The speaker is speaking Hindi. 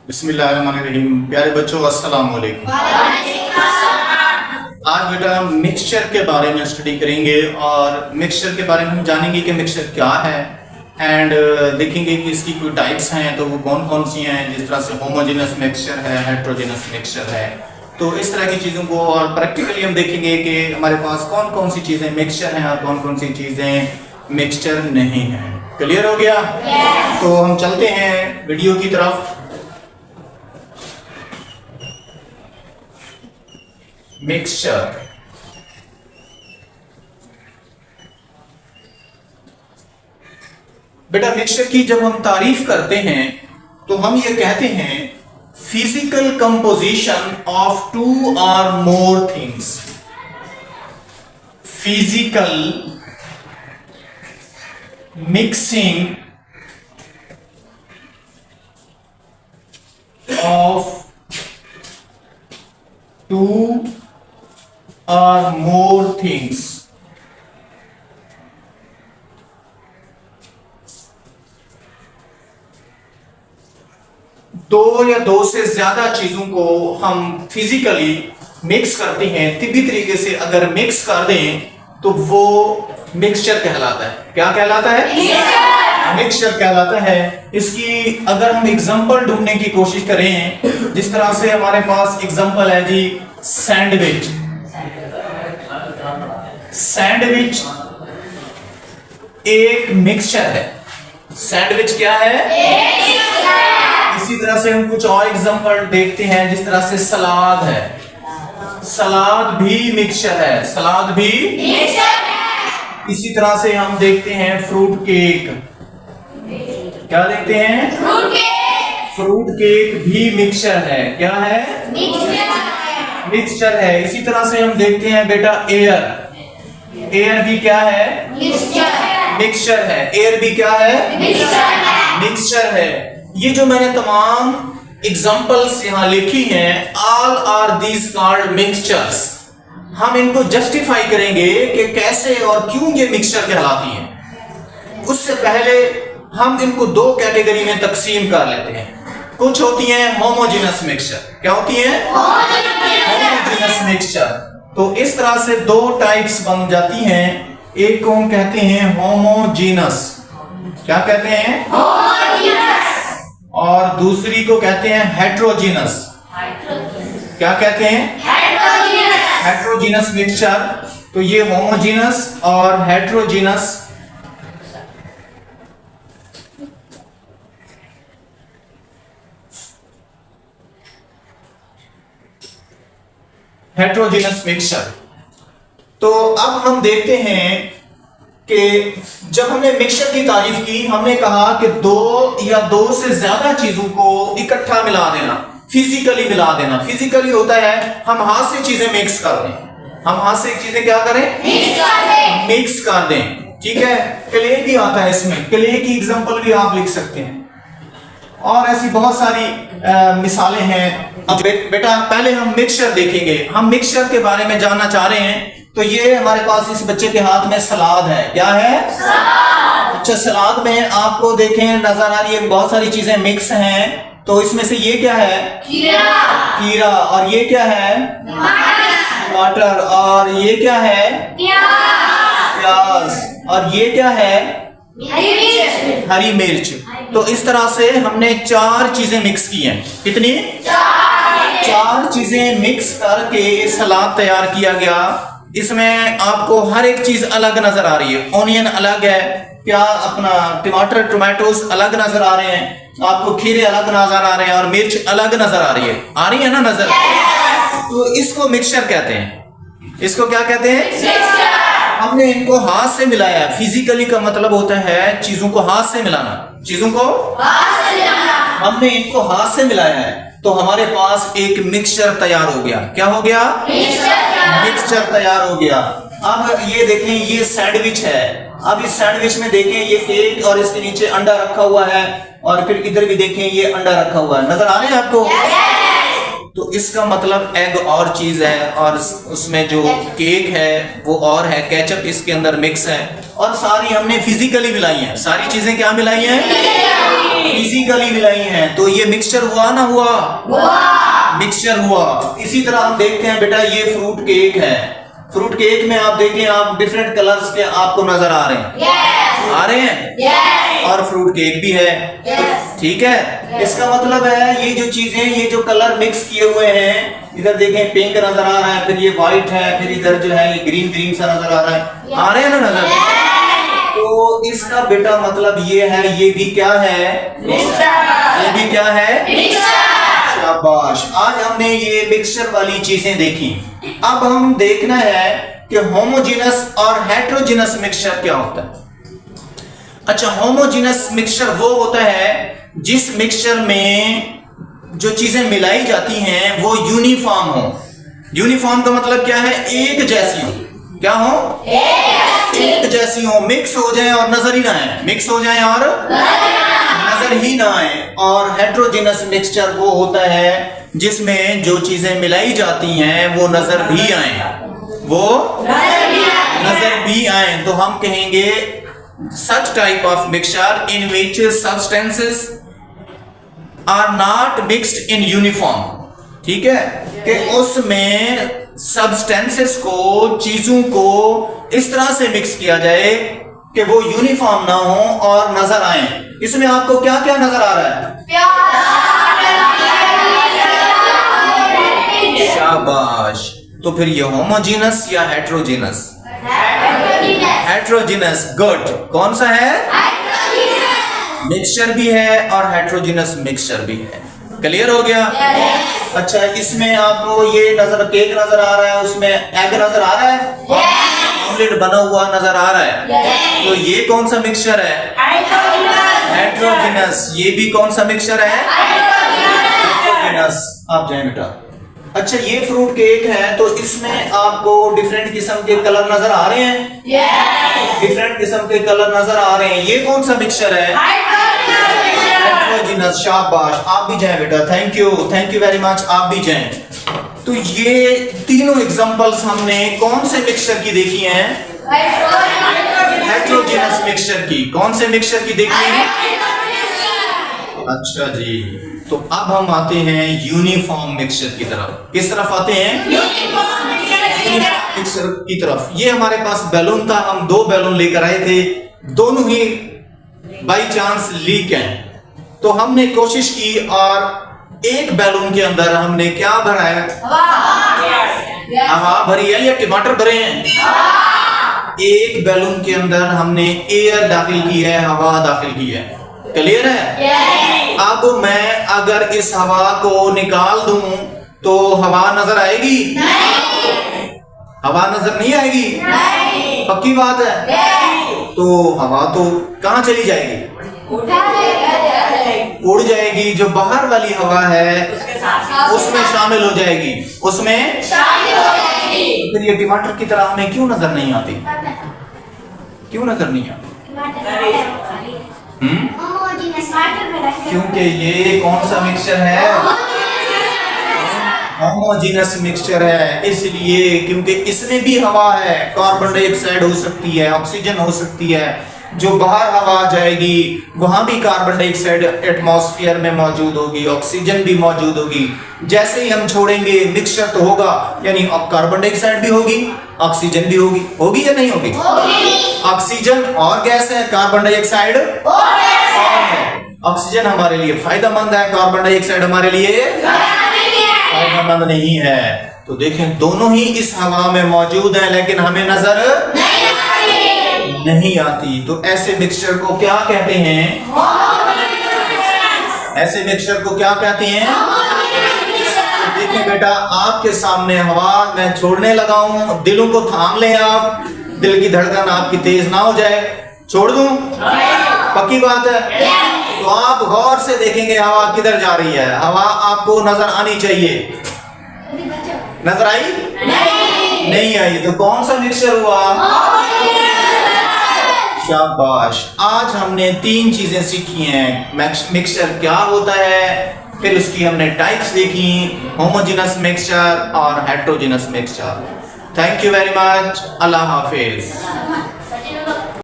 बिस्मिल्लाहिर्रहमानिर्रहीम। प्यारे बच्चों, अस्सलाम वालेकुम। आज बेटा हम मिक्सचर के बारे में स्टडी करेंगे और मिक्सचर के बारे में हम जानेंगे कि मिक्सचर क्या है एंड देखेंगे कि इसकी कोई टाइप्स हैं तो वो कौन कौन सी हैं। जिस तरह से होमोजेनस मिक्सचर है, हेट्रोजेनस मिक्सचर है, तो इस तरह की चीज़ों को और प्रैक्टिकली हम देखेंगे कि हमारे पास कौन कौन सी चीज़ें मिक्सचर हैं और कौन कौन सी चीज़ें मिक्सचर नहीं हैं। क्लियर हो गया? तो हम चलते हैं वीडियो की तरफ। मिक्सचर बेटा, मिक्सचर की जब हम तारीफ करते हैं तो हम ये कहते हैं फिजिकल कंपोजिशन ऑफ टू और more things. Physical mixing of two or more things। दो या दो से ज्यादा चीजों को हम फिजिकली मिक्स करते हैं। तिब्बी तरीके से अगर मिक्स कर दें तो वो मिक्सचर कहलाता है। क्या कहलाता है? मिक्सचर कहलाता है। इसकी अगर हम एग्जांपल ढूंढने की कोशिश करें, जिस तरह से हमारे पास एग्जांपल है जी सैंडविच। सैंडविच एक मिक्सचर है। सैंडविच क्या है? इसी तरह से हम कुछ और एग्जांपल देखते हैं, जिस तरह से सलाद है। सलाद भी मिक्सचर है। सलाद भी मिक्सचर है। इसी तरह से हम देखते हैं फ्रूट केक। क्या देखते हैं? Fruit cake. फ्रूट केक भी मिक्सचर है। क्या है? मिक्सचर है। इसी तरह से हम देखते हैं बेटा एयर। एयर भी क्या है? मिक्सचर है। एयर भी क्या है? मिक्सचर है। ये जो मैंने तमाम एग्जांपल्स यहाँ लिखी हैं, all are these called mixtures. हम इनको जस्टिफाई करेंगे कि कैसे और क्यों ये मिक्सचर कहलाती हैं। उससे पहले हम इनको दो कैटेगरी में तकसीम कर लेते हैं। कुछ होती हैं होमोजेनस मिक्सचर। क्या होती हैं? Homogeneous mixture. तो इस तरह से दो टाइप्स बन जाती हैं। एक को हम कहते हैं होमोजेनस। क्या कहते हैं? होमोजेनस। और दूसरी को कहते हैं हेट्रोजेनस। क्या कहते हैं? हेट्रोजेनस। Heterogeneous mixture. तो ये होमोजेनस और हेट्रोजेनस हेट्रोजेनस मिक्सचर। तो अब हम देखते हैं कि जब हमने मिक्सचर की तारीफ की, हमने कहा कि दो या दो से ज्यादा चीजों को इकट्ठा मिला देना, फिजिकली मिला देना। फिजिकली होता है हम हाथ से चीजें मिक्स कर दें। हम हाथ से चीजें क्या करें? मिक्स कर दें। ठीक है। क्ले भी आता है इसमें। क्ले की एग्जांपल भी आप लिख सकते हैं और ऐसी बहुत सारी मिसालें हैं। अब बेटा पहले हम मिक्सचर देखेंगे। हम मिक्सचर के बारे में जानना चाह रहे हैं। तो ये हमारे पास इस बच्चे के हाथ में सलाद है। क्या है? सलाद। अच्छा, सलाद में आपको देखें नजर आ रही है बहुत सारी चीजें मिक्स हैं। तो इसमें से ये क्या है? खीरा। और ये क्या है? टमाटर। और ये क्या है? प्याज। और ये क्या है? हरी मिर्च। तो इस तरह से हमने चार चीजें मिक्स की हैं। कितनी? चार चीजें मिक्स करके सलाद तैयार किया गया। इसमें आपको हर एक चीज अलग नजर आ रही है। ऑनियन अलग है, प्याज अपना टमाटर टोमेटोस अलग नजर आ रहे हैं, आपको खीरे अलग नजर आ रहे हैं और मिर्च अलग नजर आ रही है। आ रही है ना नजर? तो इसको मिक्सचर कहते हैं। इसको क्या कहते हैं? हमने इनको हाथ से मिलाया है। फिजिकली का मतलब होता है चीजों को हाथ से मिलाना। चीजों को हमने इनको हाथ से मिलाया है तो हमारे पास एक मिक्सचर तैयार हो गया। क्या हो गया? मिक्सचर तैयार हो गया। अब ये देखें, ये सैंडविच है। अब इस सैंडविच में देखें ये केक और इसके नीचे अंडा रखा हुआ है और फिर इधर भी देखें ये अंडा रखा हुआ है। नजर आ रहे हैं आपको? तो इसका मतलब एग और चीज है और उसमें जो केक है वो और है, केचप इसके अंदर मिक्स है और सारी हमने फिजिकली मिलाई है। सारी चीजें क्या मिलाई हैं? फिजिकली मिलाई हैं, तो ये मिक्सचर हुआ ना हुआ? मिक्सचर हुआ। इसी तरह हम देखते हैं बेटा, ये फ्रूट केक है। फ्रूट केक में आप देखें, आप डिफरेंट कलर्स के आपको नजर आ रहे हैं। आ रहे हैं। और फ्रूट केक भी है। ठीक है। इसका मतलब है ये जो चीजें, ये जो कलर मिक्स किए हुए हैं, इधर देखें पिंक नजर आ रहा है, फिर ये व्हाइट है, फिर इधर जो है ये ग्रीन ग्रीन सा नजर आ रहा है। आ रहे हैं ना नजर? तो इसका बेटा मतलब ये है, ये भी क्या है? ये भी क्या है? शाबाश। आज हमने ये मिक्सचर वाली चीजें देखी। अब हम देखना है कि होमोजेनस और हेट्रोजेनस मिक्सचर क्या होता है। अच्छा, होमोजेनस मिक्सचर वो होता है जिस मिक्सचर में जो चीजें मिलाई जाती हैं वो यूनिफॉर्म हो। यूनिफॉर्म का मतलब क्या है? एक जैसी हो। क्या हो? एक जैसी हो, मिक्स हो जाए और नजर ही ना आए। मिक्स हो जाए और नजर ही ना आए। और हेट्रोजेनस मिक्सचर वो होता है जिसमें जो चीजें मिलाई जाती हैं वो नजर भी आए। वो नजर भी आए। तो हम कहेंगे such type of mixture in which substances are not mixed in uniform। ठीक है, कि उसमें substances को, चीजों को इस तरह से मिक्स किया जाए कि वो यूनिफॉर्म ना हो और नजर आए। इसमें आपको क्या क्या नजर आ रहा है? शाबाश। तो फिर ये होमोजेनस या हेट्रोजेनस? हेट्रोजेनस। गुड। कौन सा है? मिक्सचर भी है और हेट्रोजेनस मिक्सचर भी है। क्लियर हो गया? अच्छा, इसमें आपको ये नजर, केक नजर आ रहा है, उसमें एग नजर आ रहा है, ऑमलेट बना हुआ नजर आ रहा है। तो ये कौन सा मिक्सचर है? हेट्रोजेनस। ये भी कौन सा मिक्सचर है? हेट्रोजेनस। आप जाए बेटा। अच्छा, ये फ्रूट केक है, तो इसमें आपको डिफरेंट किस्म के कलर नजर आ रहे हैं। डिफरेंट किस्म के कलर नजर आ रहे हैं। ये कौन सा मिक्सचर है? हेट्रोजेनस। शाबाश। आप भी जाएं बेटा। Thank you very much. आप भी जाएं। तो ये तीनों एग्जांपल्स हमने कौन से मिक्सचर की देखी हैं? हेट्रोजेनस मिक्सचर की। कौन से मिक्सचर की देखी है? अच्छा जी। तो अब हम आते हैं यूनिफॉर्म मिक्सचर की तरफ। किस तरफ आते हैं? यूनिफॉर्म मिक्सचर की तरफ। ये हमारे पास बैलून था, हम 2 बैलून लेकर आए थे, दोनों ही बाई चांस लीक हैं। तो हमने कोशिश की और एक बैलून के अंदर हमने क्या भरा है? हवा भरी है या टमाटर भरे हैं? एक बैलून के अंदर हमने एयर दाखिल की है, हवा दाखिल की है। क्लियर है? अब मैं अगर इस हवा को निकाल दूं तो हवा नजर आएगी? हवा नजर नहीं आएगी। पक्की बात है। तो हवा तो कहां चली जाएगी? उड़ जाएगी। जो बाहर वाली हवा है उसमें शामिल हो जाएगी। उसमें फिर ये टमाटर की तरह हमें क्यों नजर नहीं आती? क्यों नजर नहीं आती? क्योंकि ये कौन सा मिक्सचर है? होमोजेनस मिक्सचर है। इसलिए क्योंकि इसमें भी हवा है, कार्बन डाइऑक्साइड हो सकती है, ऑक्सीजन हो सकती है। जो बाहर हवा जाएगी वहां भी कार्बन डाइऑक्साइड एटमॉस्फेयर में मौजूद होगी, ऑक्सीजन भी मौजूद होगी। जैसे ही हम छोड़ेंगे मिक्सचर तो होगा, यानी कार्बन डाइऑक्साइड भी होगी, ऑक्सीजन भी होगी। होगी या नहीं होगी? ऑक्सीजन और गैस है, कार्बन डाइऑक्साइड और है। ऑक्सीजन हमारे लिए फायदेमंद है, कार्बन डाइऑक्साइड हमारे लिए फायदेमंद नहीं है। तो देखें, दोनों ही इस हवा में मौजूद है लेकिन हमें नजर नहीं आती। तो ऐसे मिक्सचर को क्या कहते हैं? ऐसे मिक्सचर को क्या कहते हैं? तो देखिए बेटा, आपके सामने हवा मैं छोड़ने लगा हूं, दिलों को थाम लें आप, दिल की धड़कन आपकी तेज ना हो जाए। छोड़ दूं? पक्की बात है। तो आप गौर से देखेंगे हवा किधर जा रही है। हवा आपको नजर आनी चाहिए। नजर आई? नहीं आई। तो कौन सा मिक्सचर हुआ? शाबाश। आज हमने 3 चीजें सीखी हैं। मिक्सचर क्या होता है, फिर उसकी हमने टाइप्स देखी, होमोजेनस मिक्सचर और heterogeneous mixture. Thank you very much. Allah Hafiz.